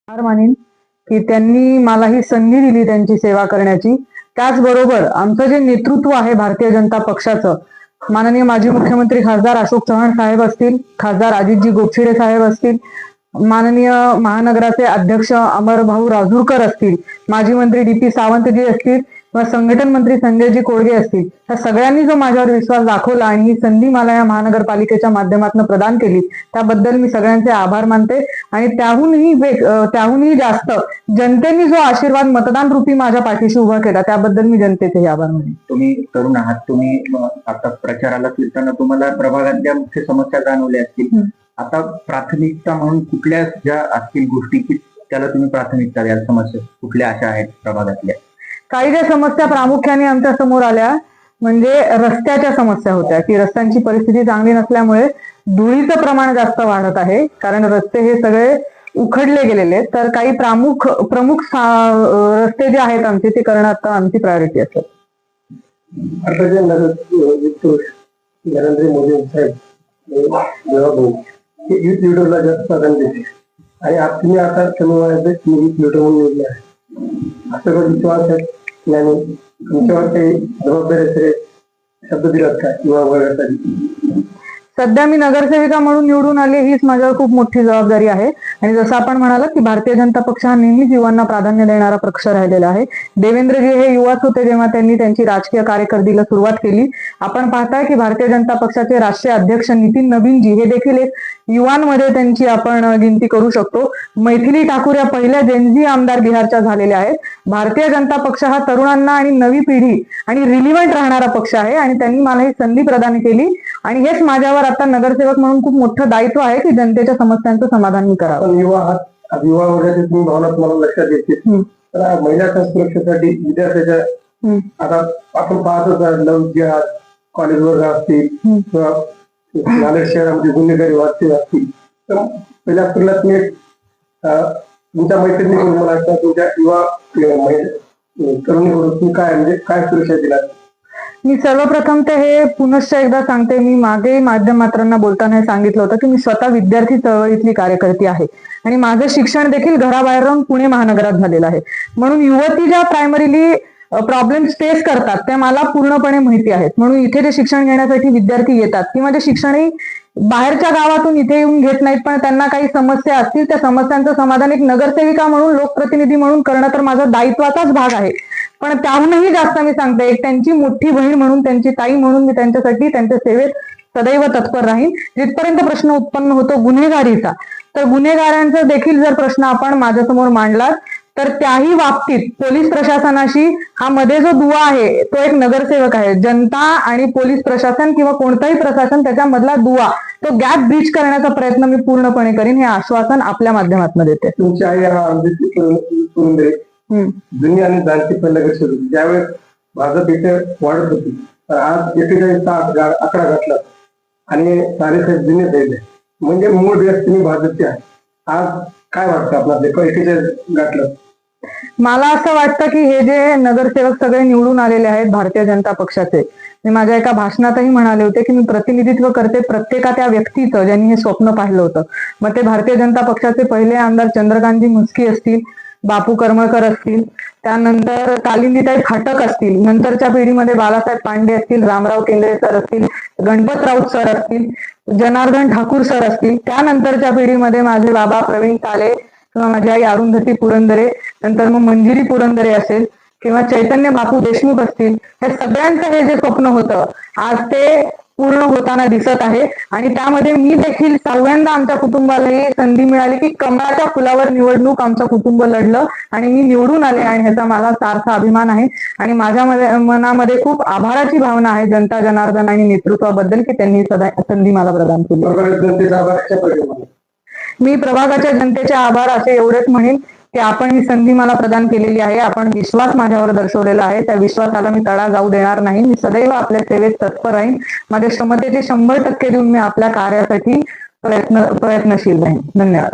आभार मानेन की त्यांनी मला ही संधी दिली त्यांची सेवा करण्याची. त्याचबरोबर आमचं जे नेतृत्व आहे भारतीय जनता पक्षाचं, माननीय माजी मुख्यमंत्री खासदार अशोक चव्हाण साहेब असतील, खासदार अजितजी गोपछिडे साहेब असतील, माननीय महानगराचे अध्यक्ष अमरभाऊ राजूरकर असतील, माजी मंत्री डी पी सावंतजी असतील किंवा संघटन मंत्री संजयजी कोळगे असतील, या सगळ्यांनी जो माझ्यावर विश्वास दाखवला आणि ही संधी मला या महानगरपालिकेच्या माध्यमातून प्रदान केली त्याबद्दल मी सगळ्यांचे आभार मानते. आणि त्याहूनही जास्त जनतेने जो आशीर्वाद मतदान रूपी माझ्या पाठीशी उभा केला त्याबद्दल मी जनतेचे आभार मानेन. तुम्ही तरुण आहात, तुम्ही आता प्रचाराला फिरताना तुम्हाला प्रभागातल्या मुख्य समस्या जाणवल्या असतील. आता प्राथमिकता म्हणून कुठल्या ज्या असतील गोष्टी की त्याला तुम्ही प्राथमिकता द्याल, समस्या कुठल्या अशा आहेत प्रभागातल्या? काही ज्या समस्या प्रामुख्याने आमच्या समोर आल्या म्हणजे रस्त्याच्या समस्या होत्या की रस्त्यांची परिस्थिती चांगली नसल्यामुळे धुळीचं प्रमाण जास्त वाढत आहे, कारण रस्ते हे सगळे उखडले गेलेले. तर काही प्रमुख रस्ते जे आहेत आमचे ते करणं आता आमची प्रायोरिटी असेल. नरेंद्र मोदी साहेब युथ लिडरला जास्त प्राधान्य देते आणि तुम्ही आता युथ लिडर म्हणून निवडले आहे, असं विश्वास आहे आणि तुमच्यावर काही जबाबदारी शब्द दिलात का युवा वर्गासाठी? सध्या मी नगरसेविका म्हणून निवडून आले हीच माझ्यावर खूप मोठी जबाबदारी आहे. आणि जसं आपण म्हणालात की भारतीय जनता पक्ष हा नेहमीच युवांना प्राधान्य देणारा पक्ष राहिलेला आहे. देवेंद्रजी हे युवाच होते जेव्हा त्यांनी त्यांची राजकीय कारकिर्दीला सुरुवात केली. आपण पाहताय की भारतीय जनता पक्षाचे राष्ट्रीय अध्यक्ष नितीन नवीनजी हे देखील एक युवांमध्ये त्यांची आपण गिनती करू शकतो. मैथिली ठाकूर या पहिल्या जेनझी आमदार बिहारच्या झालेल्या आहेत. भारतीय जनता पक्ष हा तरुणांना आणि नवी पिढी आणि रिलिव्हंट राहणारा पक्ष आहे आणि त्यांनी मला ही संधी प्रदान केली आणि हेच माझ्यावर आता नगरसेवक म्हणून खूप मोठं दायित्व आहे की जनतेच्या समस्यांचं समाधान मी करावं. युवा वर्गाची तुम्ही भावना तुम्हाला लक्षात येते. तर महिलांच्या सुरक्षेसाठी विद्यार्थ्याच्या आता आपण पाहतोच लव कॉलेज वर्ग असतील किंवा नांदेड शहरामध्ये गुन्हेगारी वाचते असतील, तर पहिल्या तुलनेत तुम्ही तुमच्या मैत्रिणीकडून मला तुमच्या युवा तरुणीकडून तुम्ही काय म्हणजे काय सुरक्षा दिला? मी सर्वप्रथम ते हे पुनश्च एकदा सांगते, मी मागे माध्यमांना बोलताना हे सांगितलं होतं की मी स्वतः विद्यार्थी चळवळीतली कार्यकर्ती आहे आणि माझं शिक्षण देखील घराबाहेर राहून पुणे महानगरात झालेलं आहे. म्हणून युवती ज्या प्रायमरीली प्रॉब्लेम्स फेस करतात त्या मला पूर्णपणे माहिती आहेत. म्हणून इथे जे शिक्षण घेण्यासाठी विद्यार्थी येतात किंवा जे शिक्षणही बाहेरच्या गावातून इथे येऊन घेत नाहीत, पण त्यांना काही समस्या असतील त्या समस्यांचं समाधान एक नगरसेविका म्हणून लोकप्रतिनिधी म्हणून करणं तर माझा दायित्वाचाच भाग आहे. पण त्याहूनही जास्त मी सांगते, एक त्यांची मोठी बहीण म्हणून, त्यांची ताई म्हणून मी त्यांच्यासाठी त्यांच्या सेवेत सदैव तत्पर राहीन. जिथपर्यंत प्रश्न उत्पन्न होतो गुन्हेगारीचा, तर गुन्हेगारांचा देखील जर प्रश्न आपण माझ्यासमोर मांडला तर त्याही बाबतीत पोलीस प्रशासनाशी हा मध्ये जो दुवा आहे तो एक नगरसेवक आहे. जनता आणि पोलीस प्रशासन किंवा कोणताही प्रशासन त्याच्यामधला दुवा, तो गॅप ब्रिज करण्याचा प्रयत्न मी पूर्णपणे करीन, हे आश्वासन आपल्या माध्यमातून देते. तुमच्या आई जुनी आणि जाणती नगरसेवक होती, ज्यावेळेस भाजप इथे वाढत होती, तर आज 41चा आकडा घातला आणि साडेसाहेब जुने राहिले, म्हणजे मूळ बेस तुम्ही भाजपचे आहे. आज काय वाटतं आपल्याला 41 गाठलं? मला असं वाटतं की हे जे नगरसेवक सगळे निवडून आलेले आहेत भारतीय जनता पक्षाचे, मी माझ्या एका भाषणातही म्हणाले होते की मी प्रतिनिधित्व करते प्रत्येका त्या व्यक्तीचं ज्यांनी हे स्वप्न पाहिलं होतं. मग ते भारतीय जनता पक्षाचे पहिले आमदार चंद्रकांतजी मुस्की असतील, बापू करमळकर असतील, त्यानंतर कालिंदीताई फाटक असतील, नंतरच्या पिढीमध्ये बाळासाहेब पांडे असतील, रामराव केंद्रे सर असतील, गणपत राऊत सर असतील, जनार्दन ठाकूर सर असतील, त्यानंतरच्या पिढीमध्ये माझे बाबा प्रवीण ताले किंवा माझी आई अरुंधती पुरंदरे, नंतर मग मंजिरी पुरंदरे असेल किंवा चैतन्य बापू देशमुख असतील, हे सगळ्यांचं हे जे स्वप्न होतं आज ते पूर्ण होताना दिसत आहे. आणि त्यामध्ये मी देखील सहाव्यांदा आमच्या कुटुंबाला ही संधी मिळाली की कमळाच्या फुलावर निवडणूक आमचं कुटुंब लढलं आणि मी निवडून आले आणि ह्याचा मला सार्थ अभिमान आहे. आणि माझ्या मनामध्ये खूप आभाराची भावना आहे जनता जनार्दन आणि नेतृत्वाबद्दल की त्यांनी संधी मला प्रदान केली. मी प्रभागाच्या जनतेचे आभार असे एवढेच म्हणेन की आपण ही संधी मला प्रदान केलेली आहे, आपण विश्वास माझ्यावर दर्शवलेला आहे, त्या विश्वासाला मी तडा जाऊ देणार नाही. मी सदैव आपल्या सेवेत तत्पर राहीन, माझ्या क्षमतेचे 100% देऊन मी आपल्या कार्यासाठी प्रयत्नशील राहीन. धन्यवाद.